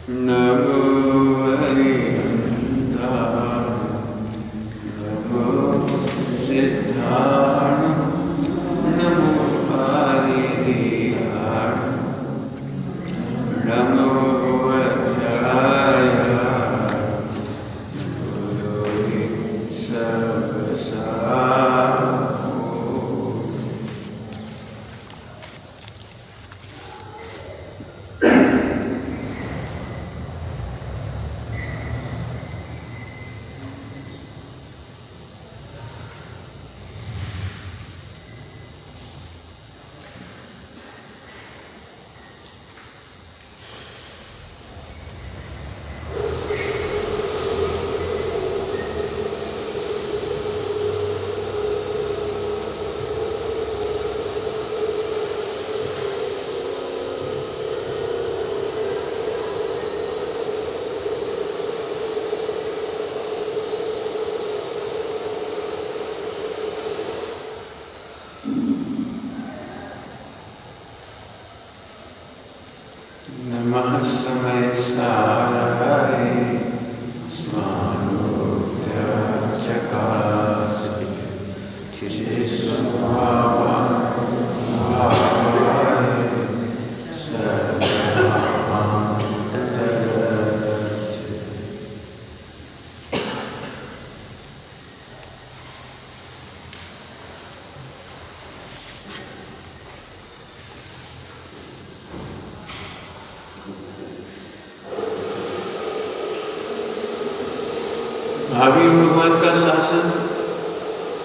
नमो हरिहंताय नमो सिद्धाय नमो हरिदेवाय नमो वज्राय गुरुवे सर्वसाहो। नमः समय साराय स्वानोद्याचकासि चिस्वभावाय सर्वान्तरच्च। महावीर भगवान का शासन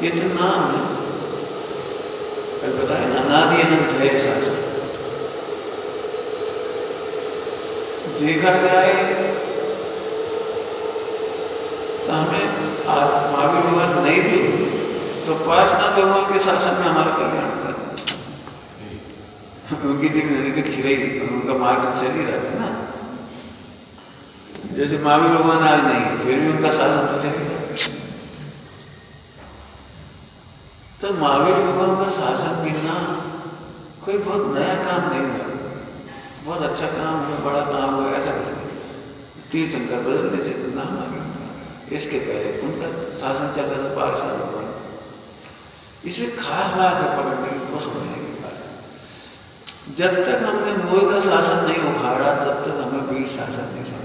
ये तो नाम है, कल बताया ना, अनादि अनंत है शासन। देखा जाए तो हमें महावीर भगवान नहीं भी तो पार्षनाथ भगवान के शासन में हमारा कल्याण कर, उनकी दिव्य नदी तो खिलाई, उनका मार्ग चल ही रहा है ना। जैसे महावीर भगवान आज नहीं, फिर भी उनका शासन तो चलेगा। तो महावीर भगवान का शासन मिलना कोई बहुत नया काम नहीं हुआ, बहुत अच्छा काम हुआ, बड़ा काम हुआ, ऐसा नहीं। तीर्थंकर बदलने से नाम आ गया। इसके पहले उनका शासन चल रहा था पार्षद भगवान। इसमें खास बात है पकड़ने की कोशिश करने की बात। जब तक हमने मोह का शासन नहीं उखाड़ा तब तक हमें वीर शासन नहीं समझ।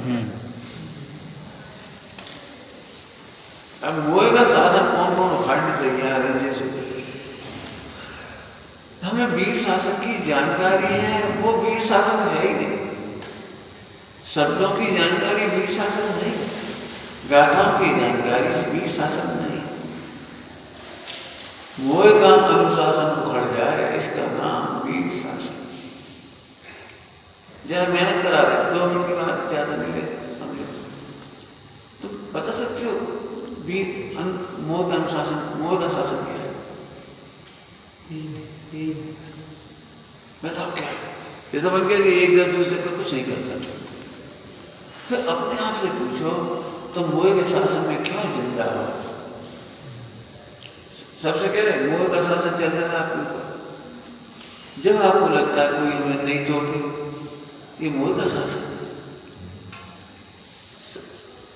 अब मोह का शासन कौन कौन उखाड़ने तैयार है? जैसे हमें वीर शासन की जानकारी है, वो वीर शासन है ही नहीं। शब्दों की जानकारी वीर शासन नहीं, गाथाओं की जानकारी वीर शासन नहीं। मोह का अनुशासन उखड़ जाए, इसका नाम वीर शासन। जरा मेहनत करा रहे, 2 मिनट की बात ज्यादा नहीं लेते, समझो तो बता सकते हो मोह का अनुशासन, मोह का शासन क्या है? बताओ क्या? ये समझ गया कि एक दूसरे पर कुछ नहीं कर सकते। फिर अपने आप से पूछो तो मोह के शासन में क्यों जिंदा हो? सबसे कह रहे मोह का शासन चल रहा है आपके ऊपर। जब आपको लगता है कोई हमें नहीं तोड़े, ये मोह का शासन।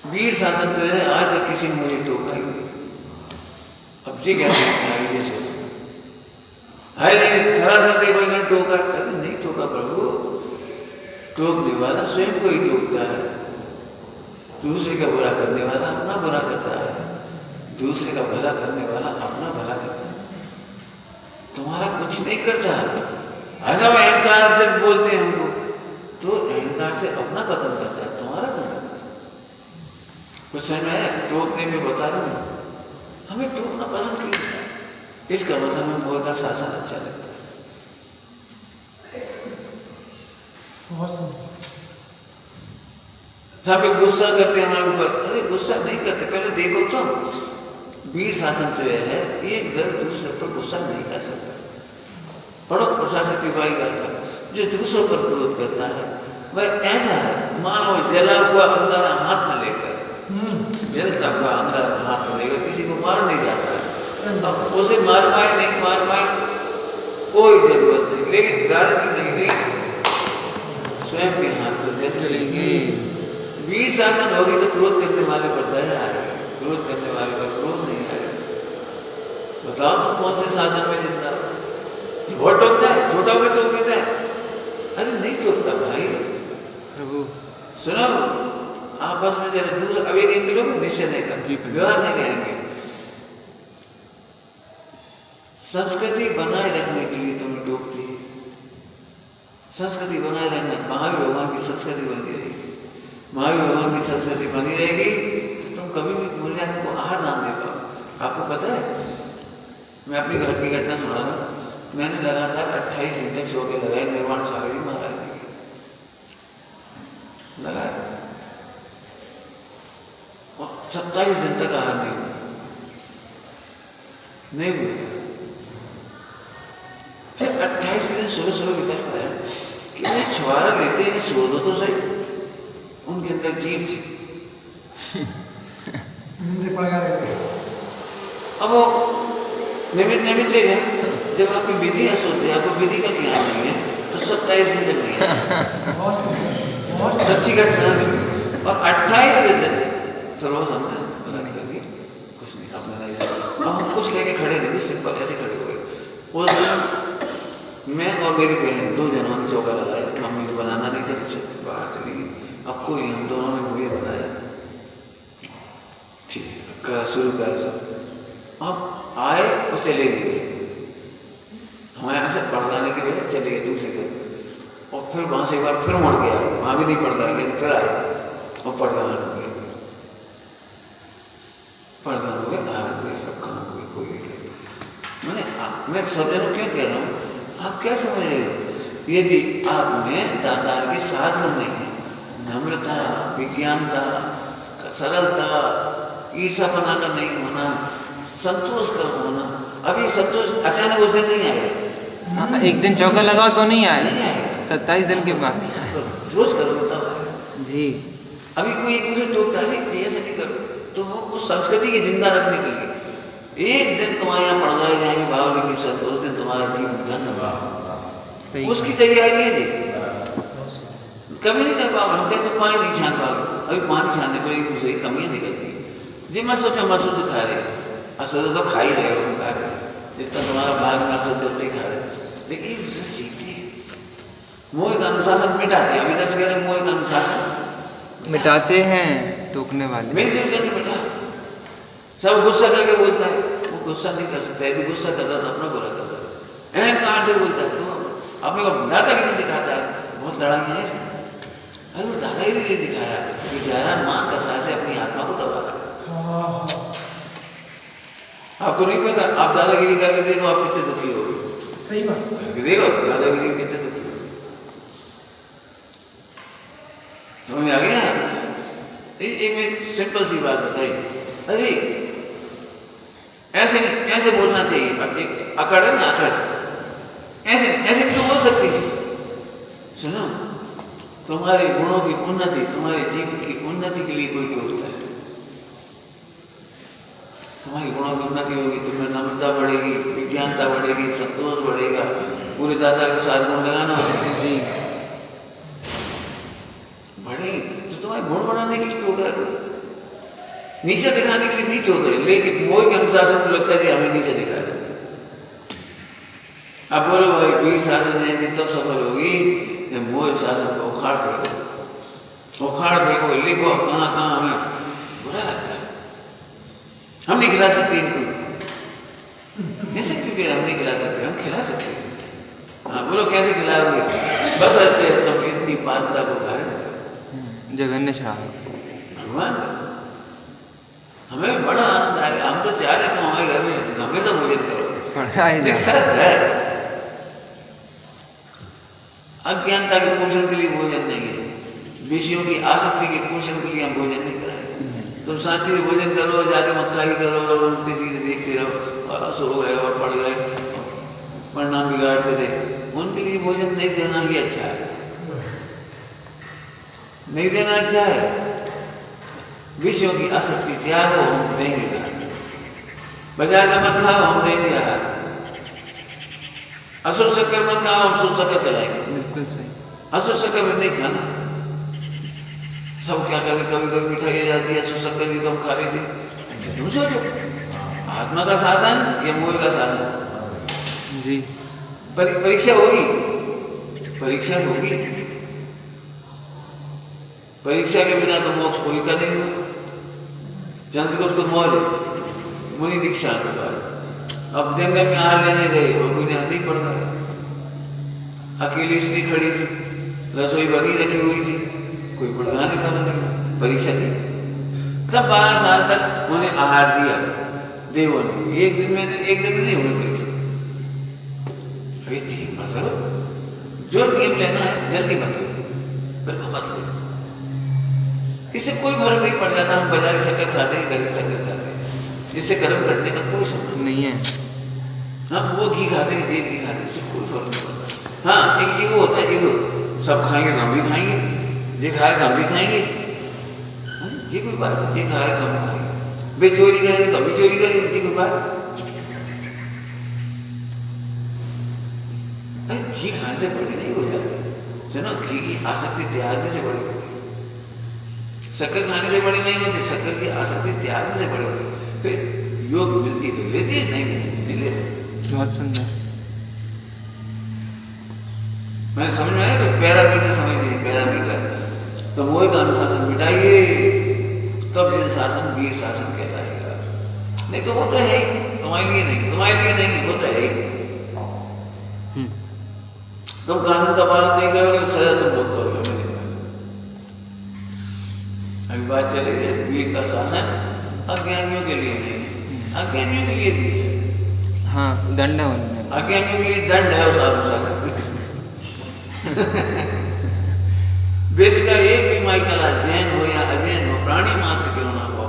वीर शासन तो है, आज तक किसी ने मुझे टोका ही नहीं। अब जी क्या ये सोचो, सरासर देखो इन्होंने टोका, नहीं टोका प्रभु। टोकने वाला स्वयं को ही टोकता है, दूसरे का बुरा करने वाला अपना बुरा करता है, दूसरे का भला करने वाला अपना भला करता है, तुम्हारा कुछ नहीं करता। आज हम अहंकार से बोलते हैं हमको, तो अहंकार से अपना पतन करता है, तुम्हारा तो करता है। कुछ समय टोकने में बता रहा हूँ, हमें टोकना पसंद क्यों है? इसका मतलब हमें मोह का शासन अच्छा लगता है। सब गुस्सा करते हैं हमारे ऊपर, अरे गुस्सा नहीं करते, पहले देखो तो वीर शासन तो यह है, एक दर दूसरे पर गुस्सा नहीं कर सकता। पढ़ो प्रशासक की बाई गाथा, जो दूसरों पर क्रोध करता है वह ऐसा है मानो जला हुआ अंगारा हाथ में लेकर, जलता हुआ अंगारा हाथ में लेकर किसी को मार नहीं जाता है। अब उसे मार पाए नहीं मार पाए कोई जरूरत नहीं, लेकिन गारंटी नहीं, स्वयं के हाथ तो जल लेंगे। वीर शासन होगी तो क्रोध करने वाले पर दया आएगी, क्रोध करने वाले पर क्रोध नहीं आएगा। बताओ तुम कौन से शासन में जिंदा हो? बहुत टोकता है, छोटा भी टोक देता है। अरे नहीं टोकता भाई प्रभु। सुनो, आपस में जरा दूर अब एक किलो में निश्चय नहीं कर, व्यवहार नहीं कहेंगे। संस्कृति बनाए रखने के लिए तुम्हें टोकती है, संस्कृति बनाए रखना। महावीर भगवान की संस्कृति बनी रहेगी, महावीर भगवान की संस्कृति बनी रहेगी तो तुम कभी भी मूल्यांकन को आहार दान दे पाओ। आपको पता है, मैं अपनी घर की घटना सुना रहा हूँ। मैंने लगातार 28 दिन तक शो के लगाए निर्वाण सागरी महाराज जी की लगाया, और 27 दिन तक आहार नहीं हुआ। फिर 28 दिन सुबह निकल पाया कि ये छुआरा लेते हैं, सो दो तो सही। उनके अंदर जीव थी, अब वो निमित्त ले गए। जब आपकी विधि असुद्ध है, आपको विधि का ज्ञान नहीं है, तो 27 दिन तक नहीं है। सच्ची घटना है। और 28 दिन फिर वो हमने कुछ नहीं, आपने नहीं समझा। हम कुछ लेके खड़े नहीं, सिंपल ऐसे खड़े हो गए। उस दिन मैं और मेरी बहन 2 जनों ने चौका लगाया। मम्मी को बनाना नहीं था, पीछे बाहर चली गई। अब कोई हम दोनों ने मुझे बनाया, ठीक है, शुरू करा सब। अब आए और चले गए, हमारे यहाँ से पढ़ाने के लिए चले गए दूसरे घर। और फिर वहाँ से एक बार फिर मुड़ गया, वहाँ भी नहीं पढ़ गए, फिर आए और पढ़वान हो गए, पढ़वान हो गए, आए हुए सब काम हुए। कोई मैं सब जनों क्यों कह रहा हूँ, आप क्या समझ रहे हो? यदि आप में दातार के साधन नहीं है, नम्रता, विज्ञानता, सरलता, ईर्षापना का नहीं होना, संतोष का होना। अभी संतोष अचानक उस दिन नहीं आएगा। हाँ, एक दिन चौका लगाओ तो नहीं आएगा, 27 दिन के बाद रोज करो तब जी। अभी कोई एक दूसरे टोकता है, ऐसे नहीं करो, तो वो उस संस्कृति के जिंदा रखने के लिए एक दिन तुम्हारे यहाँ पढ़ जाए जाएंगे बावली की संत, उस दिन तुम्हारा जीवन धन्यवाद, उसकी तैयारी है जी। कभी नहीं कर पाओगे, हम कहते तो पानी नहीं छान पाओगे। अभी पानी छानने पर एक दूसरे की कमियाँ निकलती है जी। मैं सोचा मसूद खा रहे, असुद तो खा ही रहे हो, खा रहे जितना तुम्हारा भाग में असुद होते ही खा रहे, लेकिन एक दूसरे सीखते हैं। मोह का अनुशासन मिटाते हैं। अभी दस कह रहे मोह का अनुशासन मिटाते हैं टोकने वाले, मिलजुल करके मिटा। सब गुस्सा करके बोलता है, वो गुस्सा नहीं कर सकता। यदि गुस्सा कर रहा तो अपना बुरा कर रहा है, अहंकार से बोलता है तो अपने को दादागिरी दिखाता है। बहुत लड़ाई है इसमें। अरे वो दादागिरी नहीं दिखा रहा है, बेचारा माँ कसा से अपनी आत्मा को दबा रहा है। आपको नहीं पता, आप दादागिरी करके देखो, आप कितने दुखी हो। सही बात, देखो दादागिरी कितने दुखी हो। समझ आ गया? एक सिंपल सी बात बताई, अरे ऐसे बोलना चाहिए। अब एक अकड़ है ना, अकड़ ऐसे क्यों बोल सकती है? सुनो, तुम्हारे गुणों की उन्नति, तुम्हारे जीवन की उन्नति के लिए कोई टोकता है। तुम्हारी गुणों की उन्नति होगी, तुम्हें नम्रता बढ़ेगी, विज्ञानता बढ़ेगी, संतोष बढ़ेगा। पूरे दाता के साथ गुण लगाना जी बढ़ेगी, तो तुम्हारे गुण बढ़ाने के लिए टोक रहा है, नीचे दिखाने के लिए नहीं टोक रहे। लेकिन मोह के अनुशासन को लगता है कि हमें नीचे दिखा रहे। अब बोलो भाई कोई शासन है तब सफल होगी जब मोह शासन को उखाड़ फेंको, लिखो कहाँ कहाँ हमें बुरा लगता है। हम नहीं खिला सकते इनको, ऐसे क्यों कह रहे हम नहीं खिला सकते? हम खिला सकते हैं। हाँ बोलो कैसे खिलाओगे? बस अरे तुम इतनी पात्रता को धारण जघन्य श्राप भगवान, हमें बड़ा आनंद आएगा। हम तो चाह रहे तुम हमारे घर में हमेशा भोजन करो। एक शर्त है, अज्ञानता के पोषण के लिए भोजन नहीं है, विषयों की आसक्ति के पोषण के लिए हम भोजन नहीं कराएंगे। तुम शांति में भोजन करो, जाके मक्कारी करो और उल्टी सीधे देखते रहो और सो गए और पड़ गए, परिणाम बिगाड़ते रहे। उनके लिए भोजन नहीं देना ही अच्छा है, नहीं देना अच्छा है। विषयों की आसक्ति त्यागो, हम देंगे। बाजार का मत खाओ, हम देंगे। असुर शक्कर मत खाओ, हम शुद्ध शक्कर कराएंगे। बिल्कुल सही। असुर शक्कर में नहीं खाना, सब क्या करें, कभी कभी मिठाई जाती है, शक्कर की तो हम खा लेते हैं। तुम सोचो, आत्मा का शासन या मोह का शासन? जी। परीक्षा होगी, परीक्षा होगी। परीक्षा के बिना तो मोक्ष कोई का नहीं हुआ। चंद्रगुप्त तो मौर्य मुनि दीक्षा के बाद अब जंगल में आहार लेने गए और कोई नहीं पड़ गया। अकेली स्त्री खड़ी थी, रसोई बनी रखी हुई थी, कोई पढ़ाने वाला नहीं। परीक्षा थी तब 12 साल तक उन्हें आहार दिया देवों ने। एक दिन नहीं हुई परीक्षा। अरे ठीक मतलब जो नियम लेना है जल्दी मत लो, बिल्कुल मत लो। इससे कोई फर्क नहीं पड़ जाता हम बाजार की शक्कर खाते हैं, घर की शक्कर खाते हैं, इससे कर्म करने का कोई संबंध नहीं है। हम वो घी खाते हैं, एक घी खाते हैं, इससे कोई फर्क नहीं पड़ता। हाँ, एक ईगो होता है, ईगो सब खाएंगे तो हम भी खाएंगे, जे खाए तो हम भी खाएंगे। ये कोई बात है, जे खाए तो हम खाएंगे, वे चोरी करेंगे तो हम भी चोरी करेंगे, ये कोई बात। अरे घी खाने से बड़ी नहीं हो जाती, सुनो, घी की आसक्ति त्यागने से बड़ी होती है। शक्कर खाने से बड़ी नहीं होती, शक्कर की आसक्ति त्यागने से बड़ी होती है। फिर योग मिलती तो लेती है, नहीं मिलती नहीं लेती। बहुत सुंदर। मैंने समझ में आया कि पैरामीटर समझ लीजिए, पैरामीटर तो मोह का अनुशासन मिटाइए, तब ये शासन वीर शासन कहलाएगा। नहीं तो वो तो है ही तुम्हारे लिए नहीं, तुम्हारे लिए नहीं, वो तो है ही। तुम कानून का पालन नहीं करोगे तो सजा तुम भुगतोगे। अभी बात चली है वीर का शासन अज्ञानियों के लिए नहीं, अज्ञानियों के लिए भी है। हाँ, दंड है उनमें। अज्ञानियों के लिए दंड है उस अनुशासन। बेसिका एक भी माई कला जैन हो या अजैन हो, प्राणी मात्र क्यों ना हो,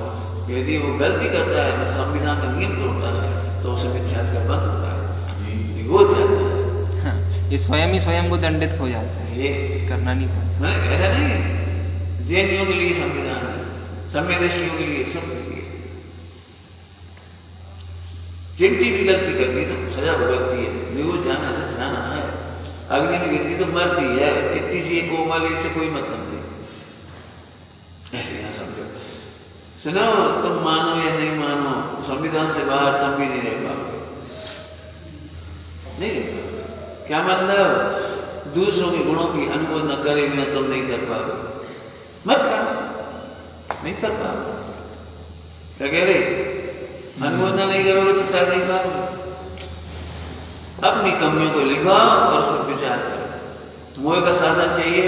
यदि वो गलती करता है तो संविधान का नियम तोड़ता है तो उसे मिथ्यात्व का बंद होता है, वो ध्यान है। हाँ, ये स्वयं ही स्वयं को दंडित हो जाता है, ये करना नहीं पड़ता। ऐसा नहीं है, जैनियों के लिए संविधान है, सम्यदृष्टियों के लिए, सबके लिए। चिंटी भी गलती करती तो सजा भुगतती है, निगो जाना तो जाना है। अग्नि में गिरती तो मरती है, इतनी सी कोमल, इससे कोई मतलब नहीं। ऐसे यहाँ समझो। सुनो, तुम मानो या नहीं मानो, संविधान से बाहर तुम भी नहीं रह पाओगे, नहीं रह पाओगे। क्या मतलब? दूसरों के गुणों की अनुमोदन करे बिना तुम नहीं कर पाओगे, मत करो, नहीं कर पाओगे। क्या कह रहे? अनुमोदन नहीं करोगे तो कर नहीं पाओगे। अपनी कमियों को लिखाओ और उस पर विचार करो। मोह का शासन चाहिए,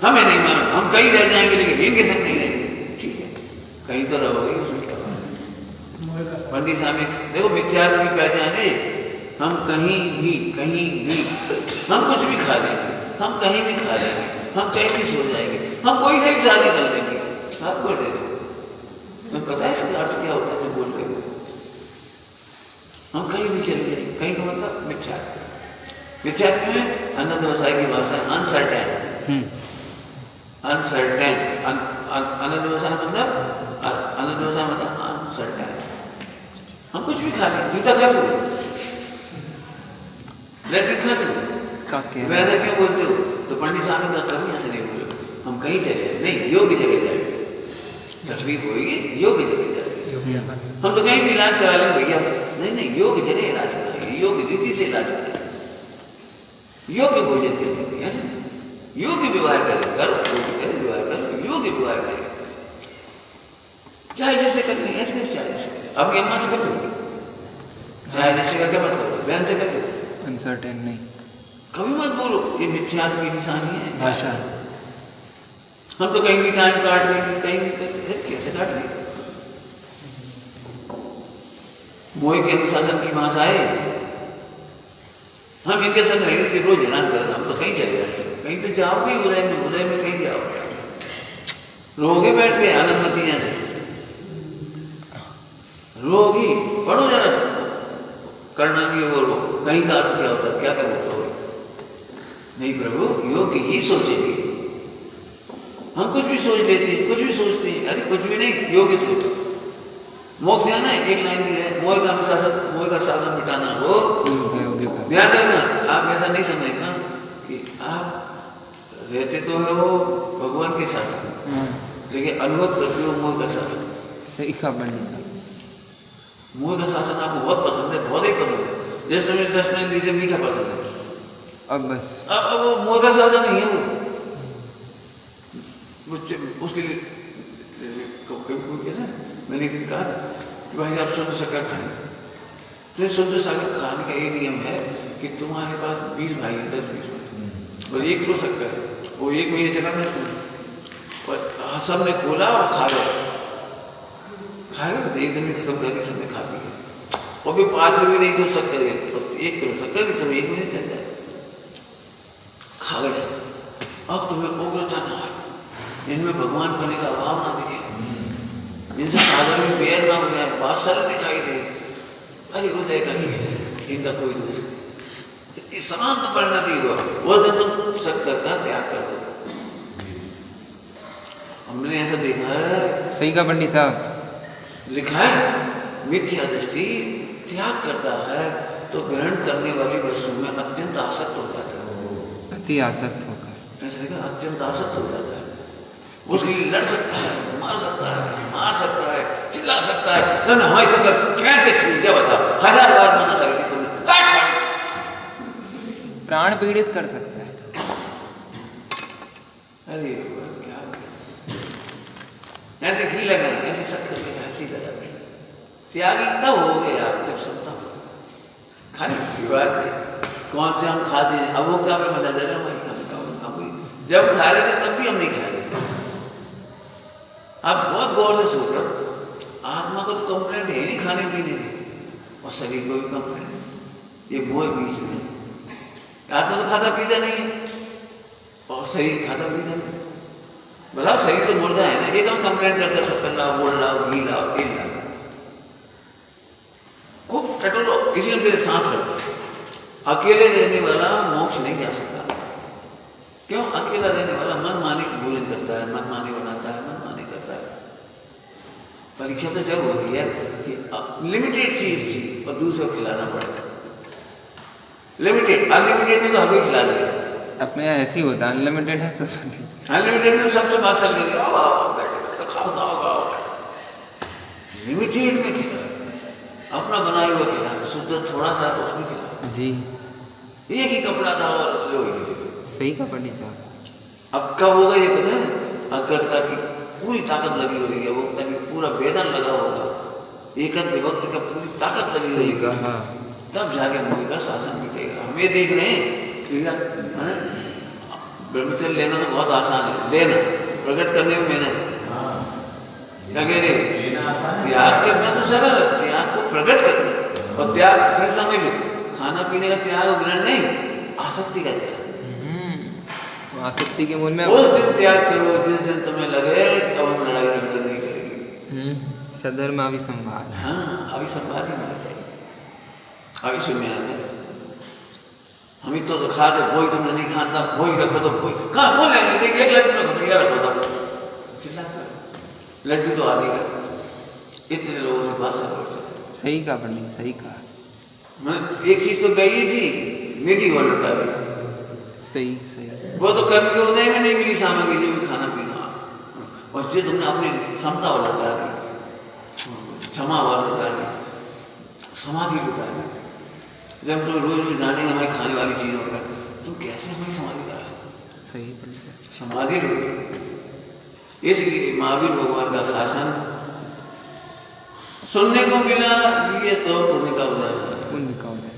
हमें नहीं मालूम, हम कहीं रह जाएंगे लेकिन इनके संग नहीं रहेंगे, ठीक है, कहीं तो रहोगे उसमें क्या बात। पंडित साहब देखो, मिथ्यात्व की पहचान है, हम कहीं भी हम कुछ भी खा लेंगे, हम कहीं भी खा लेंगे, हम कहीं भी सो जाएंगे, हम कोई से भी शादी कर लेंगे। आप बोल रहे हो, तुम्हें पता है इसका अर्थ क्या होता है? जो बोल रहे हो हम कहीं भी चले जाएंगे, कहीं का मतलब मिथ्यात्व। मिथ्यात्व में आनंद वसाई की भाषा अनसर्टेन, अनसर्टेन, आनंद वसाई मतलब अनसर्टेन। हम कुछ भी खा लें, जूता खा लो, लैट्रिन खा लो, वैसे क्यों बोलते हो? तो पंडित साहब ने कहा कभी ऐसे नहीं बोलो, हम कहीं चले जाए, नहीं योग्य जगह जाए, तकलीफ होगी, योग्य जगह जाए। हम तो कहीं भी इलाज करा लेंगे भैया, नहीं योग्य जगह इलाज कराएंगे, योग्य रीति से इलाज कराएंगे, योग्य भोजन करेंगे, ऐसे नहीं, योग्य व्यवहार करें, करो व्यवहार करो, योग्य व्यवहार करें, चाहे जैसे करने ऐसे नहीं, चाहे जैसे अब अम्मा से कर लो, चाहे जैसे का क्या मतलब, बहन से कर लो, अनसर्टेन नहीं, कभी मत बोलो, ये मिथ्यात्व की निशानी है भाषा। हम तो कहीं भी टाइम काट लेंगे, कहीं भी करते, कैसे काट लेंगे? मोह के अनुशासन की भाषा है, हम इनके संग रहेंगे कि रोज हैरान कर, हम तो कहीं चले जाएंगे, कहीं तो जाओगे, उदय में कहीं जाओगे, रोगे बैठ के आनंदमतियां से रोगी, पढ़ो जरा करना नहीं बोलो, कहीं का अर्थ क्या होता है, क्या कर बोलते हो? नहीं प्रभु, योग ही सोचेंगे, हम कुछ भी सोच लेते हैं, कुछ भी सोचते हैं, अरे कुछ भी नहीं, योग ही सोचो। मोक्ष है ना, एक लाइन दी है, मोह का शासन मिटाना हो, ध्यान रखना। आप ऐसा नहीं समझना कि आप रहते तो है वो भगवान के शासन, लेकिन अनुभव करते हो मोह का शासन। सही कहा पंडित साहब। मोह का शासन आपको बहुत पसंद है, बहुत ही पसंद है। जैसे तुम्हें दर्शन लीजिए मीठा पसंद है, अब बस अब वो मोह का शासन नहीं है वो उसके लिए मैंने एक दिन कहा था कि भाई आप शुद्ध शक्कर खाएंगे, तो शुद्ध शक्कर खाने का ये नियम है कि तुम्हारे पास 20 भाई हैं, 10-20 भाई, और 1 किलो शक्कर है, वो 1 महीने चला ना और सबने खोला और खा गया, एक दिन में खत्म कर दी सबने, खा पी, और भी 5 रुपये नहीं तो शक्कर है, तो 1 किलो शक्कर की तुम्हें 1 महीने चल जाए, खा गए सब। अब तुम्हें उग्रता ना आए, इनमें भगवान पने का अभाव ना दिखे, इनसे सागर में बेर ना हो जाए, बात सारा दिखाई दे, अरे उदय का नहीं इनका कोई दोष, इतनी शांत परिणति हुआ, वो दिन तुम शक्कर का त्याग कर दो। हमने ऐसा देखा है, सही कहा पंडित साहब। लिखा है मिथ्या दृष्टि त्याग करता है तो ग्रहण करने वाली वस्तु में अत्यंत आसक्त हो जाता है, अति आसक्त होकर, ऐसा देखा, अत्यंत आसक्त हो जाता है, उसके लिए लड़ सकता है, मार सकता है, चिल्ला सकता है, तो हमारी शक्कर कैसे छू, क्या बता, 1000 बार मना करेगी तुमने, प्राण पीड़ित कर सकता है। अरे क्या ऐसे घी लगाना, ऐसे शक्कर में ऐसी लगाना, त्यागी तब हो गया जब सुनता खाली विवाद में कौन से हम खाते हैं, अब वो क्या में मना दे रहे हैं, जब खा रहे थे तब भी हम नहीं खा रहे थे। आप बहुत गौर से सोचो, आत्मा को तो कंप्लेंट है नहीं खाने पीने की, और शरीर को भी कंप्लेंट, ये मोह बीच में, आत्मा तो खाता पीता नहीं है और शरीर खाता पीता नहीं, बोला शरीर तो मुर्दा है ना, ये कम कंप्लेंट करते, शक्कर लाओ, गुड़ लाओ, घी लाओ, तेल लाओ, खूब टटोलो, इसी के साथ रहो। अकेले रहने वाला मोक्ष नहीं जा सकता, क्यों? अकेला रहने वाला मनमानी भोजन करता है, मनमानी बनाता है, मनमानी करता है। परीक्षा तो जब होती है कि लिमिटेड चीज थी और दूसरे को खिलाना पड़ता, लिमिटेड, अनलिमिटेड में तो हमें खिला दिया, अपने यहाँ ऐसे ही होता है, अनलिमिटेड है तो अनलिमिटेड में सबसे बात चल गई, बैठो खाओ, लिमिटेड में खिला, अपना बनाया हुआ खिला, शुद्ध थोड़ा सा उसमें खिला जी, एक ही कपड़ा था और लो सही कहा पंडित साहब। अब कब होगा ये पता है? अकर्ता की पूरी ताकत लगी हो रही है, वो ताकि पूरा वेदन लगा होगा, एकत विभक्त का पूरी ताकत लगी सही होगी, कहा, तब जाके मोह का शासन मिटेगा। हम ये देख रहे हैं कि ब्रह्मचर्य लेना तो बहुत आसान है, लेना, प्रकट करने में मेहनत है, क्या कह रहे? त्याग करना तो सरल है, त्याग को प्रकट करना, और त्याग फिर समझ लो, खाना पीने का त्याग ग्रहण नहीं, आसक्ति का त्याग, आसक्ति के मूल में उस दिन त्याग करो जिस दिन तुम्हें लगे कि अब हम लड़ाई झगड़ा नहीं करेंगे। सदर्म अभिसंवाद, हाँ, अभिसंवाद ही होना चाहिए, अभिसुम्य आते हम ही तो खा दे, वही तुमने नहीं खाता, वही रखो तो वही कहाँ बोलेंगे, देखिए एक लड्डू रखो तो यह रखो तो चिल्ला, लड्डू तो आ नहीं रहा, इतने लोगों से बात सब, सही कहा पंडित, सही कहा, मैं एक चीज तो गई थी, निधि और लुटा दी, सही सही, वो तो कर्म के उदय में नहीं मिली सामग्री जो भी खाना पीना, और जो तुमने अपनी क्षमता और लुटा दी, क्षमा और लुटा दी, समाधि लुटा दी, जब तुम रोज रोज डालेंगे हमारी खाने वाली चीजों पर, तुम कैसे हमारी समाधि करा, सही पंडित, समाधि लुट गई। इसलिए महावीर भगवान का शासन सुनने को मिला, ये तो पुण्य का उदय है, पुण्य का उदय,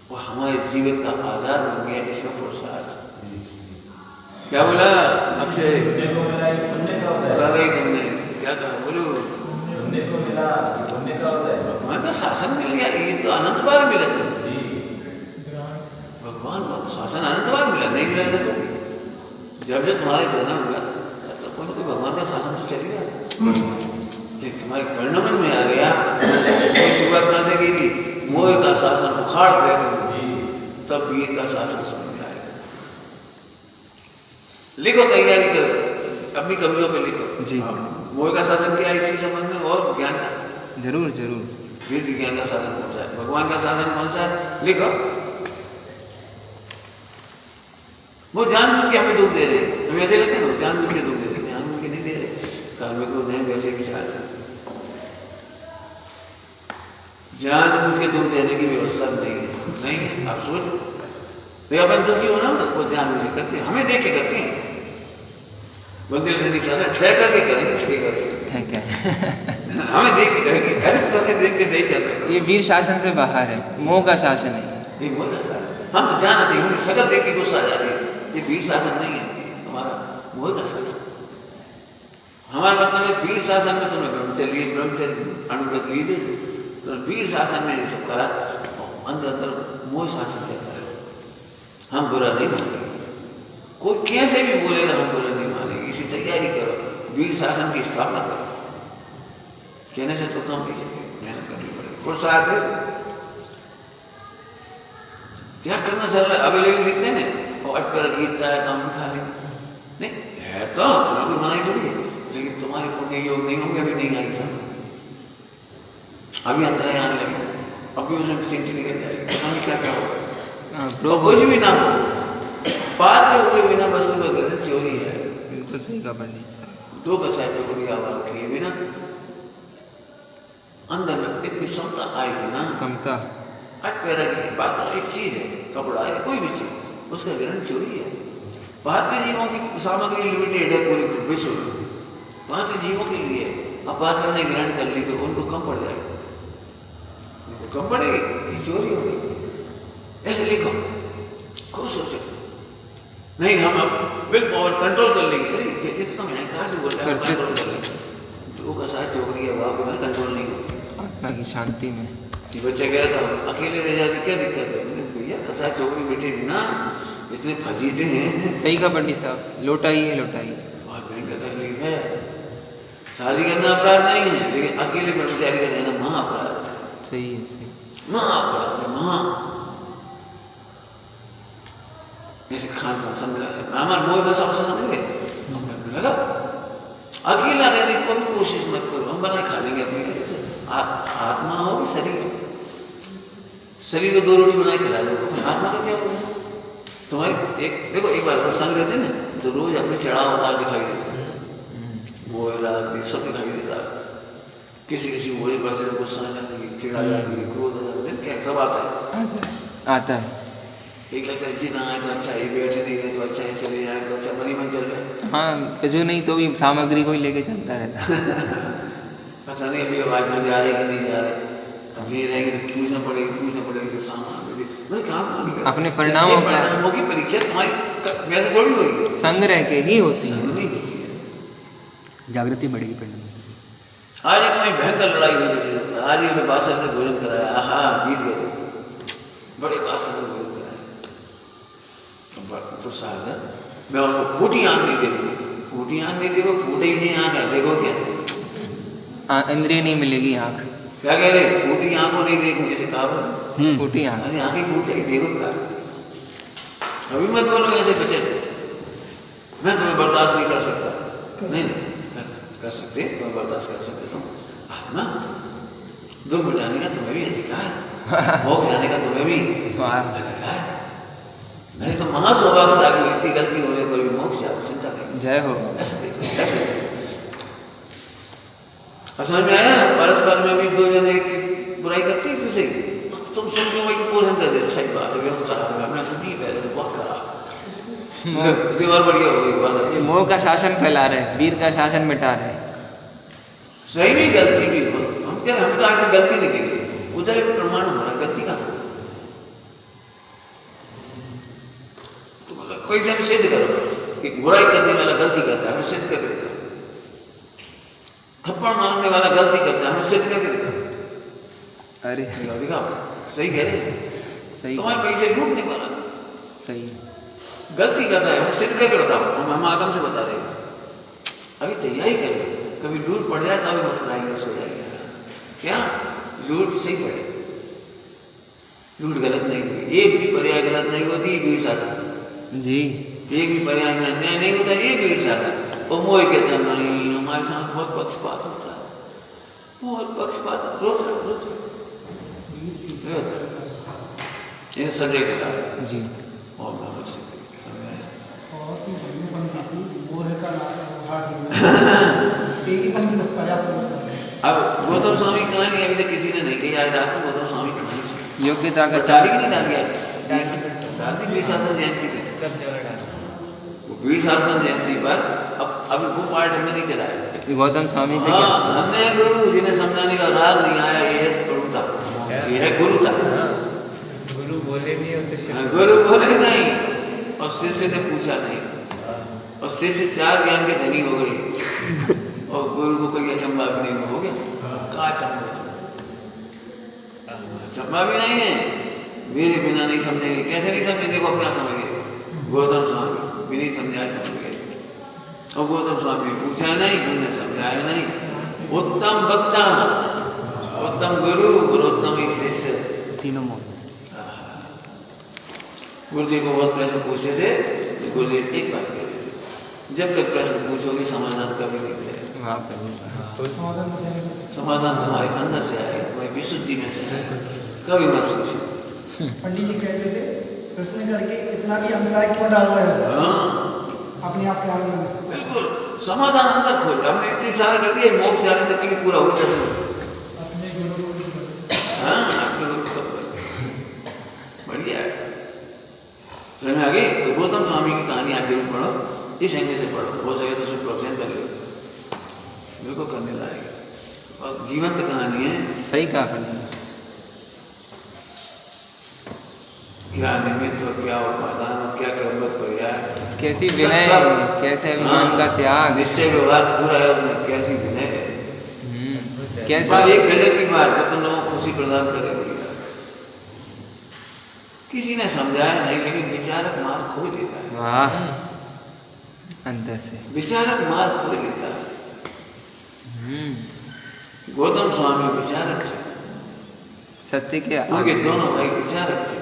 वो हमारे जीवन का आधार बन गया, इसका पुरुषार्थ। क्या बोला अक्षय? तुमने क्या कहा, बोलो? भगवान का शासन मिल गया, ये तो अनंत बार मिला था, भगवान का शासन अनंत बार मिला, नहीं मिला था तो जब जब तुम्हारे जन्म हुआ तब तक कोई भगवान का शासन तो चल गया, तुम्हारे परिणमन में आ गया, शुरुआत कहाँ से की थी? मोह का शासन उखाड़ फेंको, तब वीर का शासन समझ में आएगा। लिखो, तैयारी करो, अपनी कमियों पे लिखो जी। मोह का शासन क्या है इसी संबंध में, और ज्ञान का, जरूर जरूर, वीर विज्ञान का शासन कौन सा है, भगवान का शासन कौन सा है, लिखो। वो जानबूझ के के हमें दुख दे रहे हैं, हमें ऐसे लगता है जानबूझ के दुख दे रहे, जानबूझ के नहीं दे रहे, कार्मिक को नहीं वैसे विचार करते, जानबूझ के दुख देने की व्यवस्था नहीं है, नहीं है। आप सोचो तो अपन दुखी होना ना वो जानबूझ के करते हैं, हमें देख के करते हैं, बंदे नहीं चाहते ठह करके करेंगे, ठह करके ठीक है। हमें देख के करेंगे, घर तो के देख के नहीं करते। ये वीर शासन से बाहर है, मोह का शासन है। ये मोह का शासन, हम तो जानते हैं, उनकी शक्ल देख के गुस्सा आ जाती है, ये वीर शासन नहीं है, हमारा मोह का शासन। हमारा मतलब है वीर शासन में तुम्हें ब्रह्मचर्य अनुव्रत लीजिए, तो वीर शासन में ये सब करा, अंदर अंदर मोह शासन चल रहा है। हम बुरा नहीं मानेंगे, कोई कैसे भी बोलेगा हम बुरा नहीं मानेंगे, इसी तैयारी करो, वीर शासन की स्थापना करो, कहने से तो कम नहीं सके, मेहनत करनी पड़ेगी। और साथ में क्या करना चल रहा है, अवेलेबल दिखते हैं ना, और अट पर गीतता है तो हम खा लेंगे, नहीं है तो बिल्कुल मना ही थोड़ी है, लेकिन तुम्हारे पुण्य योग नहीं होंगे, अभी नहीं आई था, अभी अंतराय आने लगे, अभी उसमें चिंता निकल जाएगी, पता नहीं क्या क्या होगा। तो कुछ भी ना हो, पात्र हुए बिना वस्तु का ग्रहण चोरी है। बिल्कुल सही कहा पंडित। दो कसाय चोरी आवाज किए बिना, अंदर में इतनी क्षमता आए बिना, समता अट पैरा की बात एक चीज है, कपड़ा है, कोई भी चीज, उसका ग्रहण चोरी है। पात्र जीवों की सामग्री लिमिटेड है पूरी विश्व में, पात्र जीवों के लिए अपात्र ने ग्रहण कर ली तो उनको कम पड़ जाएगा, उनको कम पड़ेगी, ये चोरी होगी। ऐसे लिखो, खूब सोचो, नहीं हम अब विल पावर कंट्रोल कर लेंगे, अरे ये तो मैं कहाँ से बोल रहा हूँ कंट्रोल कर लेंगे, तो का साथ चोरी है वहाँ पर कंट्रोल नहीं होती, आत्मा की शांति में। कि बच्चा कह रहा था अकेले रह जाते क्या दिक्कत है, भैया कसा चोरी बेटे बिना इतने फजीते हैं। सही कहा पंडित साहब, लौटाइए लौटाइए। बहुत भयंकर तकलीफ है, शादी करना अपराध नहीं है, लेकिन अकेले ब्रह्मचारी का रहना महाअपराध है, सही है, सही। महाअपराध है, महा। जैसे खान पान समझा हमारे मोह का सबसे समझ गए लगा, अकेला रहने की कोई कोशिश मत करो, हम बना खा लेंगे अपने, आत्मा हो कि शरीर को 2 रोटी बना के खिला दो, आत्मा का क्या होगा। तुम्हारे एक देखो, एक बार संग रहते ना तो रोज अपने चढ़ाव उतार दिखाई देते, वो रात सब दिखाई देता है, किसी किसी बोले पर से गुस्सा आ जाती है, चिढ़ा जाती है, क्रोध आ जाती है, क्या सब आता है, आता है। एक लगता है जी ना आए तो अच्छा, ये बैठे नहीं रहे तो अच्छा, ये चले जाए तो अच्छा, मन ही मन चल रहे। हाँ कजू नहीं तो भी सामग्री को ही लेके चलता रहता। पता नहीं अभी आवाज में जा रहे कि नहीं जा रहे, अब ये रहेंगे तो पूछना पड़ेगी तो सामान मैंने कहा अपने परिणामों की परीक्षा तुम्हारी वैसे थोड़ी होगी, संग रह के ही होती है, नहीं होती है। जागृति बढ़ेगी पंडित। आज एक तुम्हारी भयंकर लड़ाई हुई थी, आज ही मैं बादशाह से भोजन कराया, हाँ जीत गए, बड़े बादशाह से भोजन कराया, प्रसाद है, मैं उसको फूटी आँख नहीं देखूँ, फूटी आँख नहीं देखो, फूटे ही नहीं आँख है, देखो कैसे इंद्रिय नहीं मिलेगी आँख, क्या कह रहे, फूटी आँखों नहीं देखूँ, जैसे कहा फूटी आँख, अरे आँखें फूट जाएगी, देखो क्या, अभी मत बोलो ऐसे बचे, मैं तुम्हें बर्दाश्त नहीं कर सकता, नहीं कर सकते, तुम्हें बर्दाश्त कर सकते, तुम आत्मा दुख मिटाने का तुम्हें भी अधिकार, मोक्ष जाने का तुम्हें भी अधिकार, नहीं तो महासौभाग्यशाली, इतनी गलती होने पर भी मोक्ष जाओ, चिंता नहीं, जय हो। ऐसे समझ में आया, परस्पर में भी 2 जने की बुराई करती है दूसरे की, तुम सुन के वही पोषण कर देते, सही बात है, बहुत खराब है, हमने सुनी पहले से बहुत खराब, और बढ़िया हो गई बात, मोह का शासन फैला रहे, वीर का शासन मिटा रहे, सही भी गलती भी हो, हम क्या हम तो आज तक गलती नहीं दिख रही, उदय प्रमाण हो रहा, गलती कहाँ से, तो मतलब कोई से हम सिद्ध करो कि बुराई करने वाला गलती करता है, हमें सिद्ध करके दिखा, थप्पड़ मारने वाला गलती करता है, हमें सिद्ध करके दिखा, अरे दिखा, सही कह रहे, सही, तुम्हारे पैसे लूटने वाला सही, गलती कर रहा है, हमें सिद्ध करके बताओ, हम आगम से बता रहे हैं, अभी तैयारी कर लो, कभी लूट पड़ जाए तो अभी मुस्कुराएंगे, सो जाएगा, क्या लूट सही पड़े, लूट गलत नहीं हुई, एक भी पर्याय गलत नहीं होती, वीर शासन जी, एक भी पर्याय में अन्याय नहीं होता, ये वीर शासन, और मोह कहता नहीं, हमारे साथ बहुत पक्षपात होता है, बहुत पक्षपात, रोज ये संजय का जी, और एक ही पंक्ति बस पर्याप्त है उसमें। अब गौतम स्वामी की कहानी अभी तक किसी ने नहीं कही, आज रात को गौतम स्वामी की कहानी सुनी। योग्यता का डाली चार कि नहीं डाली आज? डाली पर सब डाली वीरशासन जयंती पे। सब जगह डाली। वीरशासन जयंती पर अब अभी वो पार्ट हमने नहीं चलाया। गौतम स्वामी से क्या? हाँ, हमने गुरु जिन्हें समझाने का राग नहीं आया, ये है गुरुता, ये है गुरुता। हाँ, गुरु बोले नहीं उससे शिष्य गुरु बोले नहीं और शिष्य ने पूछा नहीं, और शिष्य 4 ज्ञान के धनी हो गई और गुरु को कोई अचंबा भी नहीं हो गया। का अचंबा? अचंबा भी नहीं है, मेरे बिना नहीं समझेंगे। कैसे नहीं समझे? देखो अपना समझ गए, गौतम स्वामी भी नहीं समझा, समझ गए। और गौतम स्वामी ने पूछा नहीं, उन्होंने समझाया नहीं। उत्तम वक्ता, उत्तम गुरु और उत्तम एक शिष्य, तीनों मोह। गुरुदेव को बहुत प्रश्न पूछे थे, तो गुरुदेव एक बात कह रहे थे, जब तक प्रश्न पूछोगे समाधान कभी नहीं मिलेगा। वाह प्रभु। समाधान तो सही है। समाधान तुम्हारे अंदर से आएगा, तुम्हारी विशुद्धि में से आएगा, कभी मत पूछो। पंडित जी कहते थे प्रश्न करके इतना भी अंतराय क्यों डाल रहे हो हाँ, अपने आप के आनंद में। बिल्कुल समाधान अंदर खोज। हमने इतनी सारे कर दिए, मोक्ष जाने तक के लिए पूरा हो जाए। अपने गुरु को हाँ, आपके गुरु को बढ़िया है। समझ में आ गई? तो गौतम स्वामी की कहानी आज जरूर पढ़ो, इस एंगल से पढ़ो, हो सके तो उसको प्रोत्साहन कर लो, बिल्कुल करने लायक और जीवंत कहानी है। सही कहा पंडित। क्या निमित्त और क्या उपादान और क्या कर्मत पर्याय, कैसी विनय, कैसे अभिमान का त्याग, निश्चय व्यवहार पूरा है उसमें, कैसी विनय है। कैसा और एक गजब की बात है, तुम लोगों को खुशी प्रदान करेगी। किसी ने समझाया नहीं, लेकिन विचारक मार्ग खोज लेता है। वाह, अंदर से। विचारक मार्ग खोज लेता है। गौतम स्वामी विचारक थे, सत्य के उनके आगे। दोनों भाई विचारक थे।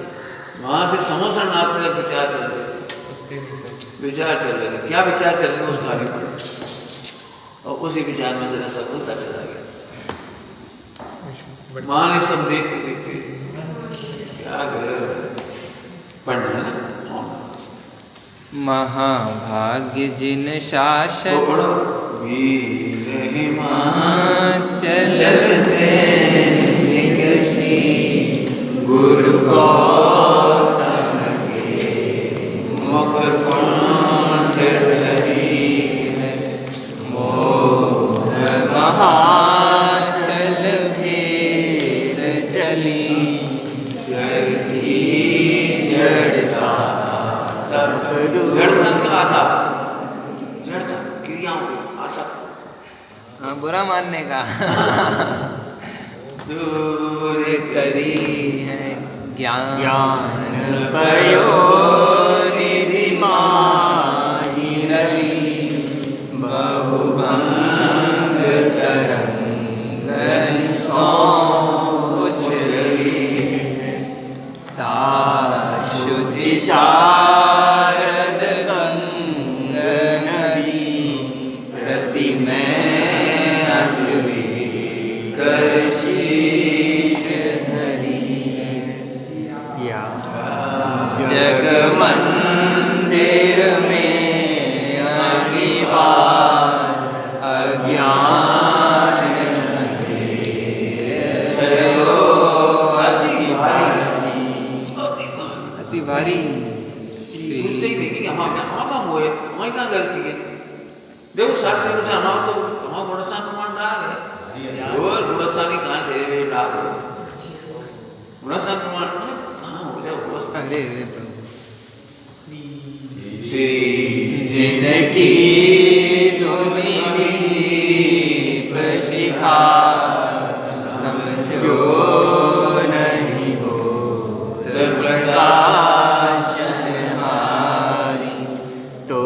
वहां से समोसन नाथ तक विचार चल रहे थे, कुत्ते भी सब विचार चल रहे थे। क्या विचार चल रहे उसका आगे पढ़ो, और उसी विचार में से रास्ता खुलता चला गया। मान सब देखते देखते क्या गए पढ़ना है ना। हाँ। महाभाग्य जिन वो शासक पढ़ो, वीर हिमाचल चलते निकसी गुरु गौतम के मुख कुंड धरी मोह महाचल भेद चली जड़ती जड़ता तब जड़ता का आता, जड़ता क्रियाओं का आता, हाँ, बुरा मानने का। दूर करी है ज्ञान पयो निधि माही रली बहुभंग तरंग सौ उछली ताशुचि शारद गंग नदी प्रति मैं अंजलि कर शीश धरी या जग मंदिर में अनिवार अज्ञान अंधेर छयो अति भारी, अति भारी। सोचते ही नहीं कि हमारा काम हुए, हमारी कहाँ गलती है। देखो शास्त्री में से हमारा तो हमारा गुणस्थान प्रमाण राग है, और गुणस्थानी कहाँ तेरे में राग हो, गुणस्थान प्रमाण कहाँ हो जाए वो। अरे अरे प्रभु, श्री जिनकी धुनि दीप शिखा समझो नहीं हो प्रकाशन हारी तो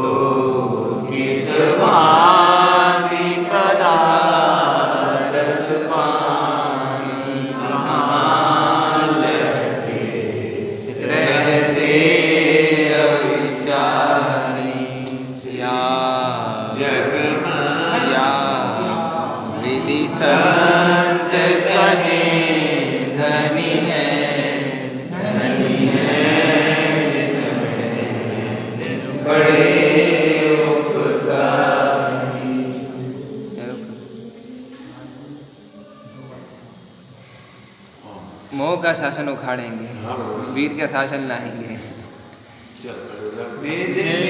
किस भांति पदार्थ पानी कहाँ लगे रहते अविचारी या विधि संत कहे धनी है बड़े उपकारी। मोह का शासन उखाड़ेंगे, हाँ बाबा। वीर का शासन लाएंगे। चल रब्बे दे